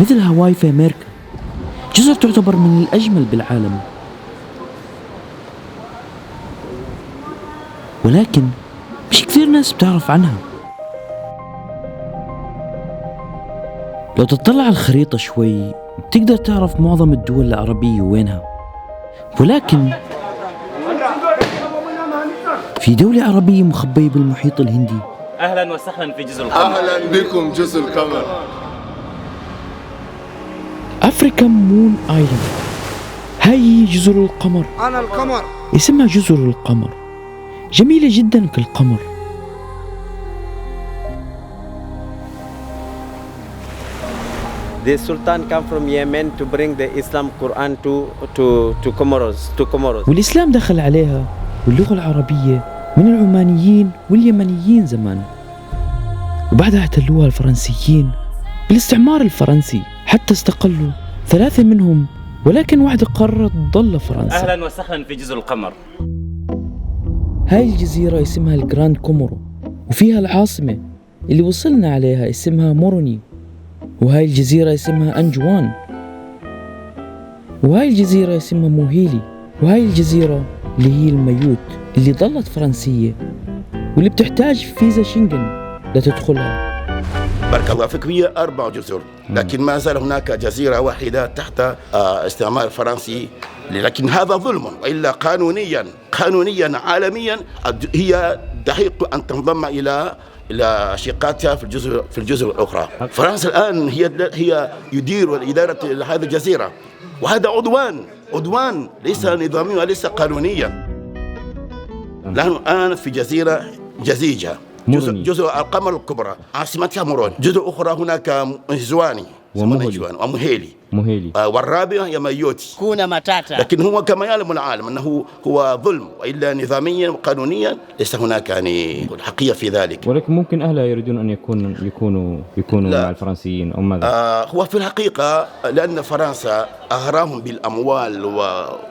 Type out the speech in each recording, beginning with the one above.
مثل هاواي في أمريكا، جزر تعتبر من الأجمل بالعالم، ولكن مش كثير ناس بتعرف عنها. لو تطلع على الخريطة شوي بتقدر تعرف معظم الدول العربية وينها، ولكن في دولة عربية مخبية بالمحيط الهندي. أهلا وسهلا في جزر القمر. أهلا بكم جزر القمر. أفريكان مون آيلاند، هاي هي جزر القمر. أنا القمر. اسمها جزر القمر، جميلة جدا كالقمر. The Sultan come from Yemen to bring the Islam Quran to Comoros. والإسلام دخل عليها واللغة العربية من العمانيين واليمنيين زمان، وبعدها احتلوها الفرنسيين بالاستعمار الفرنسي حتى استقلوا 3 منهم، ولكن واحدة قررت تضل فرنسا. أهلا وسهلا في جزر القمر. هاي الجزيرة اسمها الجراند كومورو، وفيها العاصمة اللي وصلنا عليها اسمها موروني، وهاي الجزيرة اسمها أنجوان، وهاي الجزيرة اسمها موهيلي، وهاي الجزيرة اللي هي الميوت اللي ظلت فرنسية واللي بتحتاج فيزا شنغن لتدخلها. بارك الله فيك. هي 4 جزر، لكن ما زال هناك جزيرة واحدة تحت استعمار فرنسي، لكن هذا ظلم، وإلا قانونيا عالميا هي تحق أن تنضم إلى شقاتها في الجزر الأخرى. فرنسا الآن هي يدير الإدارة هذه الجزيرة، وهذا عدوان ليس نظاميا وليس قانونيا. نحن الآن في جزيرة جزيجة، جزر القمر الكبرى، عاصمتها موروني. جزر أخرى هناك زواني ومهيلي والرابعة هي مايوتي كونا ماتاتا. لكن هو كما يعلم العالم أنه هو ظلم، وإلا نظاميا وقانونيا ليس هناك الحقيقة في ذلك. ولكن ممكن أهلها يريدون أن يكونوا مع الفرنسيين أو ماذا؟ هو في الحقيقة لأن فرنسا أغراهم بالأموال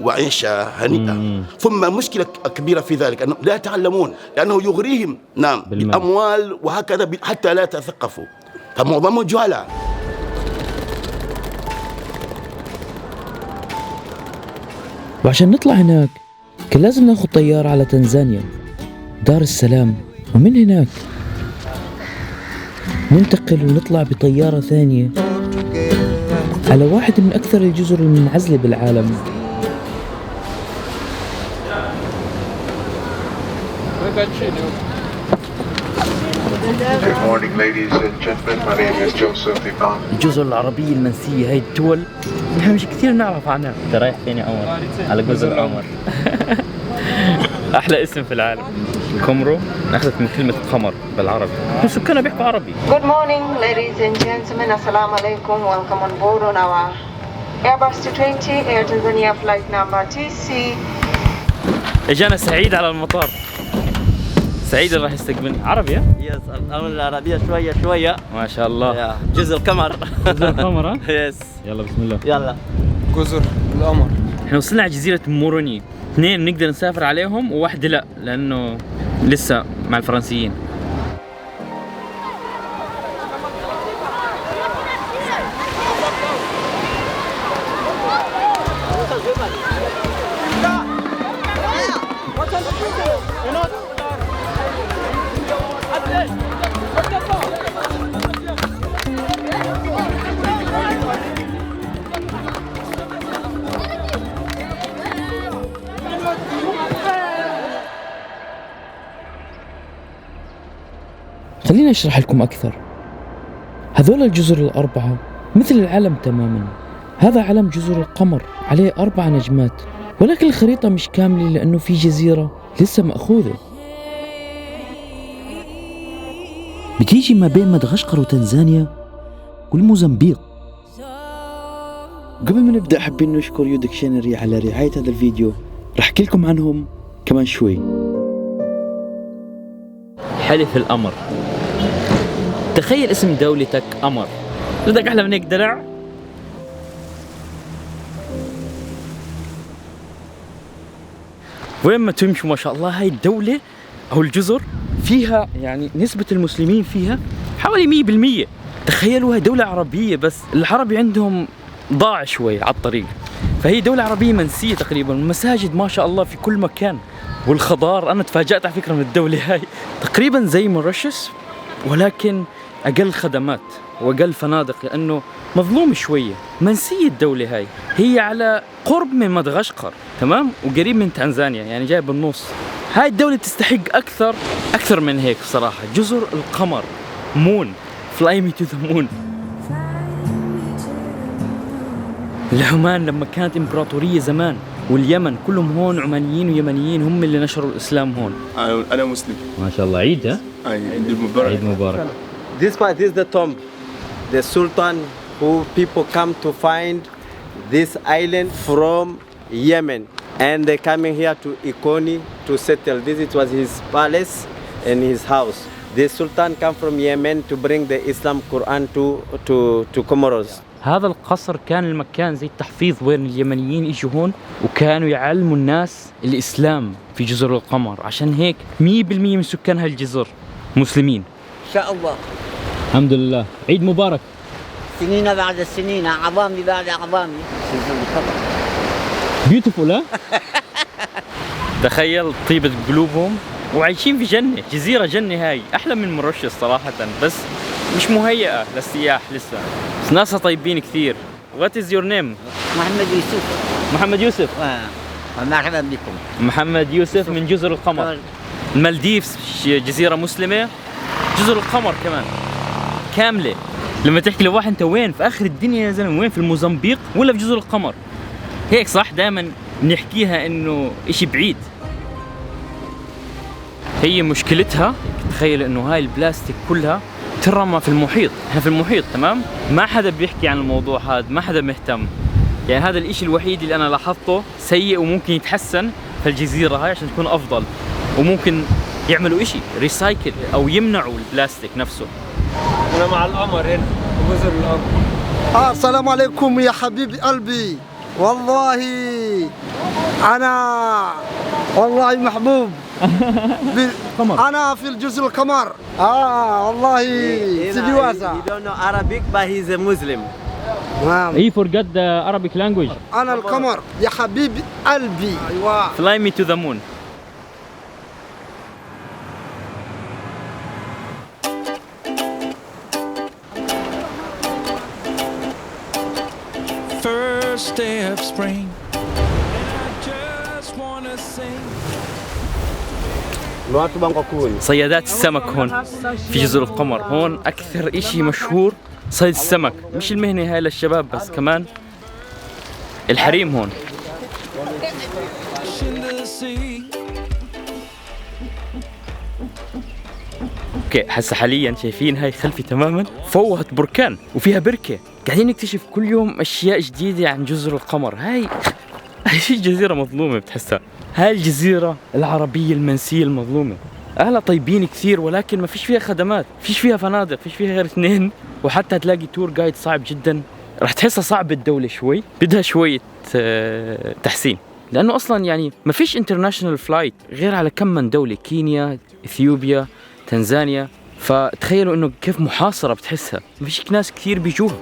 وعيشة هنيئة، ثم مشكلة كبيرة في ذلك أنهم لا يتعلمون، لأنه يغريهم بالأموال وهكذا حتى لا يتثقفوا، فمعظمهم جهلاء. وعشان نطلع هناك كان لازم ناخد طيارة على تنزانيا دار السلام، ومن هناك ننتقل ونطلع بطيارة ثانية على واحد من أكثر الجزر المنعزلة بالعالم. Good morning, ladies and gentlemen. My name is Joseph Iban. الجزر العربية المنسية، هاي الدول نحن مش كثير نعرف عنها. أنت رايح فين يا عمر؟ على جزر القمر. أحلى اسم في العالم. كومورو أخذت من كلمة قمر بالعربي، وسكانها بيحكوا عربي. Good morning, ladies and gentlemen. Assalamu alaikum. Welcome on board on our Airbus 220 Air Tanzania flight number TC. إجانا سعيد على المطار. سعيد اللي راح يستقبلني. عربي ها؟ يس، الأمر العربية شوية ما شاء الله. جزر القمر. جزر القمر ها؟ يس. يلا بسم الله. يلا. جزر القمر. احنا وصلنا على جزيرة موروني، 2 نقدر نسافر عليهم وواحدة لا، لأنه لسه مع الفرنسيين. خليني أشرح لكم أكثر. هذول الجزر ال4 مثل العلم تماما. هذا علم جزر القمر عليه 4 نجمات، ولكن الخريطة مش كاملة لأنه في جزيرة لسه مأخوذة. بتيجي ما بين مدغشقر وتنزانيا والموزمبيق. قبل ما نبدأ حابين نشكر يو ديكشنري على رعاية هذا الفيديو، رح أحكي لكم عنهم كمان شوي. حلف القمر. تخيل اسم دولتك قمر، بدك أحلى من هيك دلع؟ وين ما تمشوا ما شاء الله هاي الدولة أو الجزر فيها يعني نسبة المسلمين فيها حوالي 100%. تخيلوا هاي دولة عربية بس العربي عندهم ضاع شوي على الطريق، فهي دولة عربية منسية تقريبا. المساجد ما شاء الله في كل مكان، والخضار أنا تفاجأت على فكرة من الدولة هاي، تقريبا زي موريشيوس ولكن أقل خدمات وأقل فنادق، لأنه مظلوم شوية. منسية الدولة هاي، هي على قرب من مدغشقر تمام، وقريب من تنزانيا، يعني جاي بالنص. هاي الدولة تستحق أكثر من هيك صراحة. جزر القمر، مون، fly me to the moon. العمان لما كانت إمبراطورية زمان، واليمن كلهم هون عمانيين ويمنيين، هم اللي نشروا الإسلام هون. أنا مسلم. ما شاء الله. عيد ها؟ عيد مبارك. عيد مبارك. This is the tomb. The Sultan who people come to find this island from Yemen, and they coming here to Ikoni to settle. This it was his palace and his house. The Sultan come from Yemen to bring the Islam Quran to Comoros. هذا القصر كان المكان زي التحفيظ وين اليمنيين يجوا هون وكانوا يعلموا الناس الإسلام في جزر القمر. عشان هيك 100% من سكان هالجزر مسلمين إن شاء الله. الحمد لله. عيد مبارك. سنين بعد السنين، أعظامي بعد أعظامي. بيوتيفول ها؟ تخيل طيبة قلوبهم وعايشين في جنة، جزيرة جنة. هاي أحلى من موريشيوس صراحة، بس مش مهيئة للسياح لسه، بس ناسها طيبين كثير. What is your name؟ محمد يوسف. محمد يوسف. مرحبا بكم. محمد يوسف من جزر القمر. المالديفز جزيرة مسلمة، جزر القمر كمان كاملة. لما تحكي لواحد انت وين في اخر الدنيا يا زلمه، وين في الموزمبيق ولا في جزر القمر، هيك صح دائما بنحكيها انه اشي بعيد. هي مشكلتها تخيل انه هاي البلاستيك كلها ترمى في المحيط. احنا في المحيط تمام، ما حدا بيحكي عن الموضوع هذا، ما حدا مهتم. يعني هذا الاشي الوحيد اللي انا لاحظته سيء وممكن يتحسن في الجزيرة هاي عشان تكون افضل، وممكن يعملوا اشي ريسايكل او يمنعوا البلاستيك نفسه. أنا مع القمر هنا، جزر القمر. السلام عليكم يا حبيب قلبي. والله أنا والله محبوب. أنا في الجزر القمر. والله سيدي واسع. He don't know Arabic but he's a Muslim. He forgot the Arabic language. أنا القمر يا حبيب قلبي. أيوة. Fly me to the moon. First day of spring, and I just wanna sing. صيادات السمك هون في جزر القمر. هون أكثر إشي مشهور صيد السمك، مش المهنة هاي للشباب بس، كمان الحريم هون. اوكي هسه حاليا شايفين هاي خلفي تماما فوهة بركان وفيها بركة. قاعدين نكتشف كل يوم اشياء جديدة عن جزر القمر. هاي جزيرة مظلومة بتحسها، هاي الجزيرة العربية المنسية المظلومة. اهلها طيبين كثير ولكن ما فيش فيها خدمات، فيش فيها فنادق، فيش فيها غير اثنين، وحتى تلاقي تور جايد صعب جدا. راح تحسها صعبة الدولة شوي، بدها شوية تحسين، لانه اصلا يعني ما فيش انترناشونال فلايت غير على كم من دولة، كينيا، اثيوبيا، تنزانيا. فتخيلوا انه كيف محاصرة بتحسها، ما فيش ناس كثير بيجوها.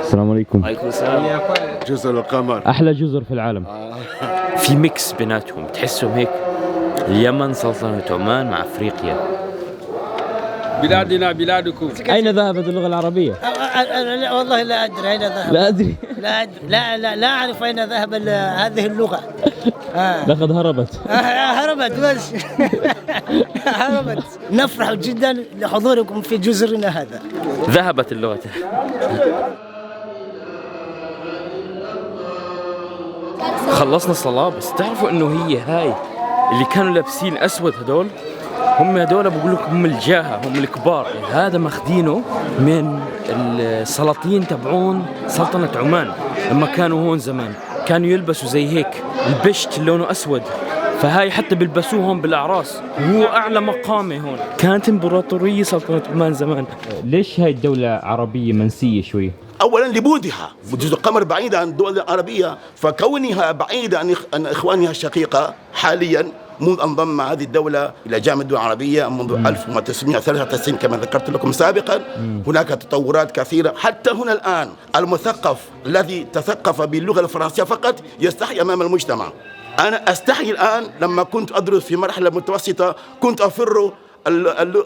السلام عليكم. وعليكم السلام. جزر القمر احلى جزر في العالم. في ميكس بيناتهم، تحسهم هيك اليمن سلطنة عمان مع افريقيا. بلادنا بلادكم. اين ذهبت اللغة العربية؟ لا والله لا ادري اين ذهب. لا ادري. لا أدري. لا اعرف اين ذهب هذه اللغة. لقد هربت. هربت بس. هربت. نفرح جدا لحضوركم في جزرنا هذا. ذهبت اللغة. خلصنا صلاة، بس تعرفوا انه هي هاي اللي كانوا لابسين اسود هدول هم هذول بقول لك هم الجاهة، هم الكبار. هذا ماخذينه من السلاطين تبعون سلطنة عمان لما كانوا هون زمان، كانوا يلبسوا زي هيك البشت لونه أسود، فهاي حتى بيلبسوه هون بالأعراس، وهو أعلى مقامة هون. كانت إمبراطورية سلطنة عمان زمان. ليش هاي الدولة عربية منسية شوي؟ أولا لبعدها، جزر القمر بعيدة عن الدول العربية، فكونها بعيدة عن إخوانها الشقيقة حاليا منذ أن ضم هذه الدولة إلى جامعة الدول العربية منذ 1993 كما ذكرت لكم سابقا. هناك تطورات كثيرة. حتى هنا الآن المثقف الذي تثقف باللغة الفرنسية فقط يستحي أمام المجتمع. أنا أستحي الآن لما كنت أدرس في مرحلة متوسطة كنت أفر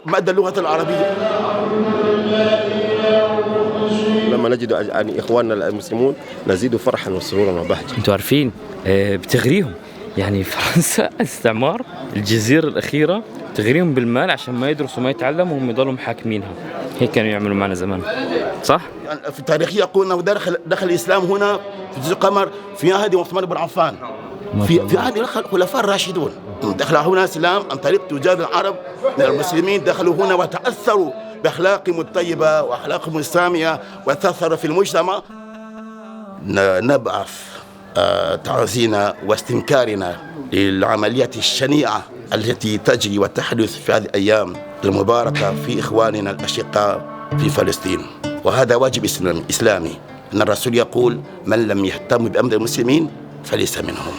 مادة اللغة العربية. لما نجد يعني إخواننا المسلمون نزيد فرحا وسرورا وبهجة. أنتوا عارفين بتغريهم يعني فرنسا استعمار الجزيرة الأخيرة، تغريهم بالمال عشان ما يدرسوا ما يتعلموا وهم يضلوا محاكمينها. هيك كانوا يعملوا معنا زمان، صح؟ في التاريخ يقول أنه دخل الإسلام هنا في جزر القمر في عهد عثمان بن عفان، في عهد الخلفاء الراشدون. دخل هنا الإسلام عن طريق تجار العرب من المسلمين، دخلوا هنا وتأثروا بأخلاقهم الطيبة وأخلاقهم السامية وتأثروا في المجتمع. نبعث تعزينا واستنكارنا للعمليات الشنيعة التي تجري وتحدث في هذه الأيام المباركة في إخواننا الأشقاء في فلسطين، وهذا واجب إسلامي. أن الرسول يقول: من لم يهتم بأمر المسلمين فليس منهم.